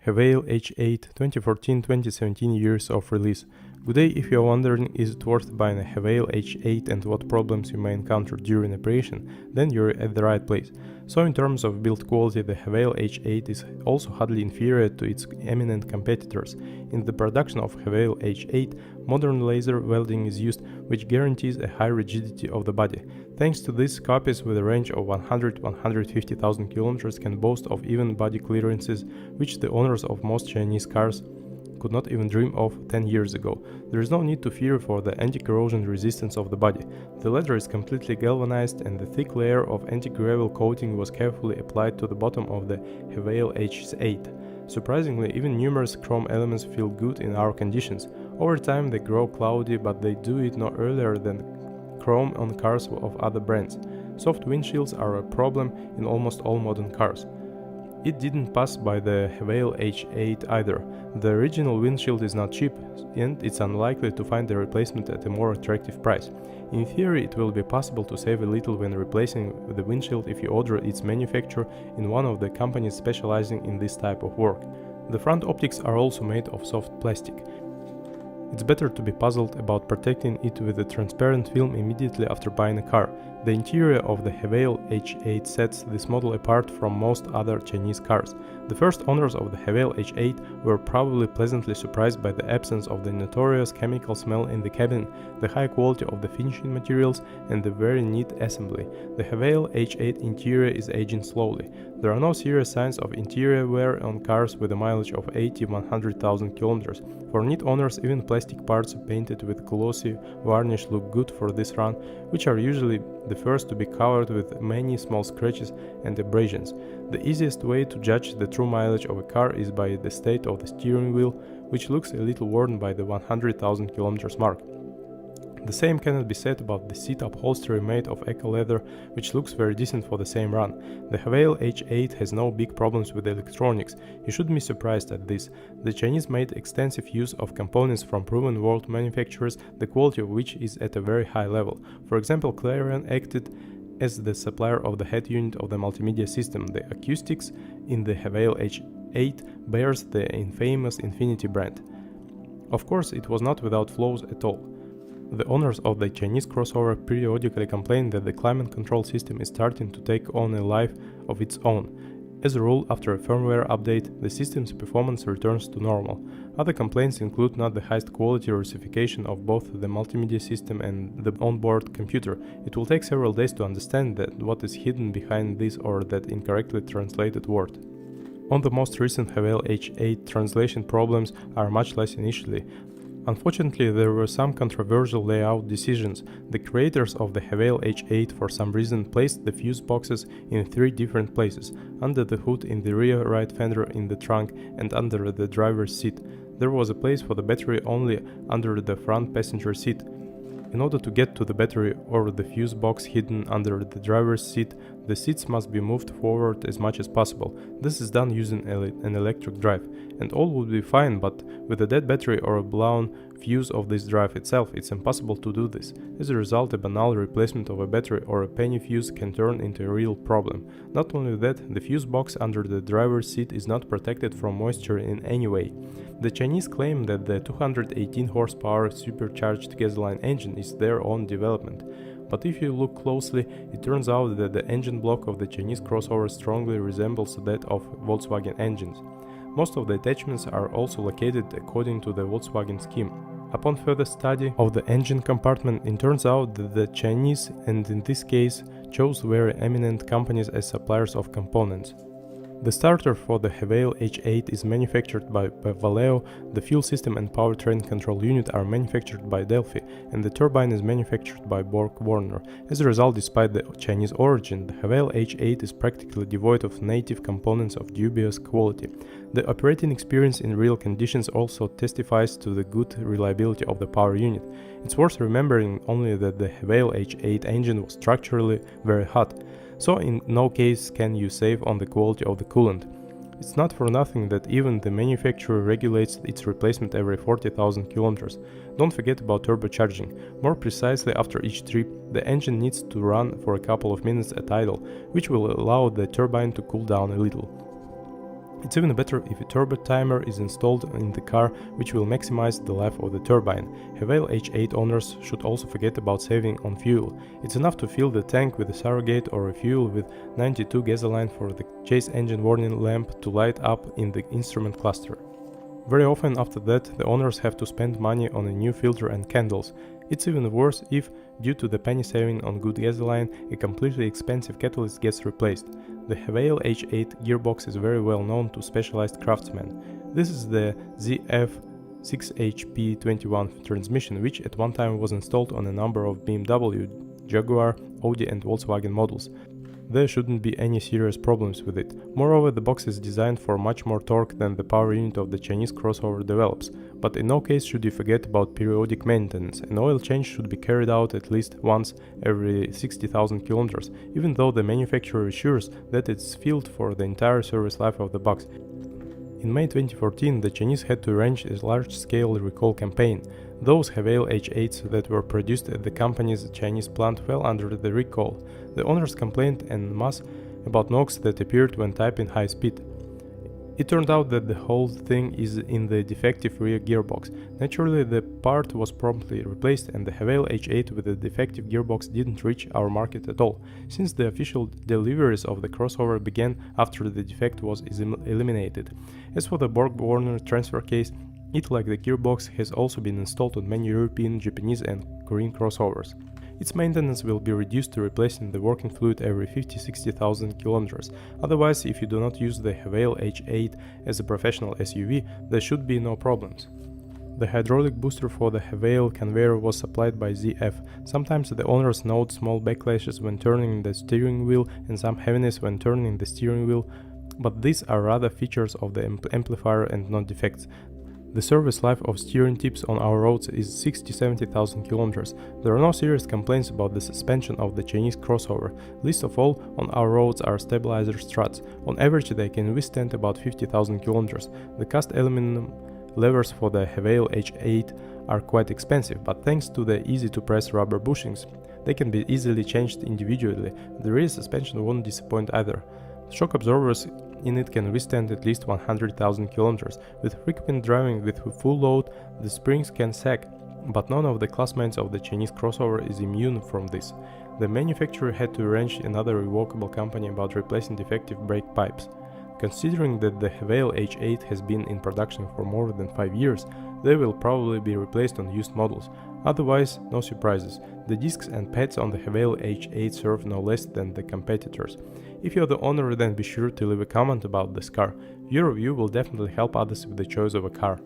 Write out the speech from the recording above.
Haval H8 2014-2017 years of release. Good day. If you are wondering is it worth buying a Haval H8 and what problems you may encounter during operation, then you're at the right place. So in terms of build quality, the Haval H8 is also hardly inferior to its eminent competitors. In the production of Haval H8, modern laser welding is used, which guarantees a high rigidity of the body. Thanks to this, copies with a range of 100-150,000 kilometers can boast of even body clearances, which the owners of most Chinese cars could not even dream of 10 years ago. There is no need to fear for the anti-corrosion resistance of the body. The leather is completely galvanized and the thick layer of anti-gravel coating was carefully applied to the bottom of the Haval H8. Surprisingly, even numerous chrome elements feel good in our conditions. Over time they grow cloudy, but they do it no earlier than chrome on cars of other brands. Soft windshields are a problem in almost all modern cars. It didn't pass by the Haval H8 either. The original windshield is not cheap, and it's unlikely to find a replacement at a more attractive price. In theory, it will be possible to save a little when replacing the windshield if you order its manufacture in one of the companies specializing in this type of work. The front optics are also made of soft plastic. It's better to be puzzled about protecting it with a transparent film immediately after buying a car. The interior of the Haval H8 sets this model apart from most other Chinese cars. The first owners of the Haval H8 were probably pleasantly surprised by the absence of the notorious chemical smell in the cabin, the high quality of the finishing materials, and the very neat assembly. The Haval H8 interior is aging slowly. There are no serious signs of interior wear on cars with a mileage of 80-100,000 kilometers. For neat owners, even plastic parts painted with glossy varnish look good for this run, which are usually the first to be covered with many small scratches and abrasions. The easiest way to judge the true mileage of a car is by the state of the steering wheel, which looks a little worn by the 100,000 kilometers mark. The same cannot be said about the seat upholstery made of eco leather, which looks very decent for the same run. The Haval H8 has no big problems with electronics. You shouldn't be surprised at this. The Chinese made extensive use of components from proven world manufacturers, the quality of which is at a very high level. For example, Clarion acted as the supplier of the head unit of the multimedia system. The acoustics in the Haval H8 bears the infamous Infinity brand. Of course, it was not without flaws at all. The owners of the Chinese crossover periodically complain that the climate control system is starting to take on a life of its own. As a rule, after a firmware update, the system's performance returns to normal. Other complaints include not the highest quality russification of both the multimedia system and the onboard computer. It will take several days to understand what is hidden behind this or that incorrectly translated word. On the most recent Haval H8, translation problems are much less initially. Unfortunately, there were some controversial layout decisions. The creators of the Haval H8 for some reason placed the fuse boxes in 3 different places: under the hood, in the rear right fender, in the trunk, and under the driver's seat. There was a place for the battery only under the front passenger seat. In order to get to the battery or the fuse box hidden under the driver's seat, the seats must be moved forward as much as possible. This is done using an electric drive, and all would be fine, but with a dead battery or a blown fuse of this drive itself, it's impossible to do this. As a result, a banal replacement of a battery or a penny fuse can turn into a real problem. Not only that, the fuse box under the driver's seat is not protected from moisture in any way. The Chinese claim that the 218 horsepower supercharged gasoline engine is their own development. But if you look closely, it turns out that the engine block of the Chinese crossover strongly resembles that of Volkswagen engines. Most of the attachments are also located according to the Volkswagen scheme. Upon further study of the engine compartment, it turns out that the Chinese, and in this case, chose very eminent companies as suppliers of components. The starter for the Haval H8 is manufactured by Valeo, the fuel system and powertrain control unit are manufactured by Delphi, and the turbine is manufactured by Borg-Warner. As a result, despite the Chinese origin, the Haval H8 is practically devoid of native components of dubious quality. The operating experience in real conditions also testifies to the good reliability of the power unit. It's worth remembering only that the Haval H8 engine was structurally very hot, so in no case can you save on the quality of the coolant. It's not for nothing that even the manufacturer regulates its replacement every 40,000 kilometers. Don't forget about turbocharging. More precisely, after each trip, the engine needs to run for a couple of minutes at idle, which will allow the turbine to cool down a little. It's even better if a turbo timer is installed in the car, which will maximize the life of the turbine. Haval H8 owners should also forget about saving on fuel. It's enough to fill the tank with a surrogate or refuel with 92 gasoline for the chase engine warning lamp to light up in the instrument cluster. Very often after that, the owners have to spend money on a new filter and candles. It's even worse if, due to the penny saving on good gasoline, a completely expensive catalyst gets replaced. The Haval H8 gearbox is very well known to specialized craftsmen. This is the ZF6HP21 transmission, which at one time was installed on a number of BMW, Jaguar, Audi and Volkswagen models. There shouldn't be any serious problems with it. Moreover, the box is designed for much more torque than the power unit of the Chinese crossover develops. But in no case should you forget about periodic maintenance. An oil change should be carried out at least once every 60,000 kilometers, even though the manufacturer assures that it's filled for the entire service life of the box. In May 2014, the Chinese had to arrange a large-scale recall campaign. Those Haval H8s that were produced at the company's Chinese plant fell under the recall. The owners complained en masse about knocks that appeared when typing high speed. It turned out that the whole thing is in the defective rear gearbox. Naturally, the part was promptly replaced and the Haval H8 with the defective gearbox didn't reach our market at all, since the official deliveries of the crossover began after the defect was eliminated. As for the Borg-Warner transfer case, it, like the gearbox, has also been installed on many European, Japanese and Korean crossovers. Its maintenance will be reduced to replacing the working fluid every 50–60,000 kilometers. Otherwise, if you do not use the Haval H8 as a professional SUV, there should be no problems. The hydraulic booster for the Haval conveyor was supplied by ZF. Sometimes the owners note small backlashes when turning the steering wheel and some heaviness when turning the steering wheel, but these are rather features of the amplifier and not defects. The service life of steering tips on our roads is 60–70,000 kilometers. There are no serious complaints about the suspension of the Chinese crossover. Least of all on our roads are stabilizer struts. On average they can withstand about 50,000 kilometers. The cast aluminum levers for the Haval H8 are quite expensive, but thanks to the easy-to-press rubber bushings, they can be easily changed individually. The rear suspension won't disappoint either. Shock absorbers in it can withstand at least 100,000 kilometers. With frequent driving with full load, the springs can sag, but none of the classmates of the Chinese crossover is immune from this. The manufacturer had to arrange another revocable company about replacing defective brake pipes. Considering that the Haval H8 has been in production for more than 5 years, they will probably be replaced on used models. Otherwise, no surprises. The discs and pads on the Haval H8 serve no less than the competitors. If you're the owner, then be sure to leave a comment about this car. Your review will definitely help others with the choice of a car.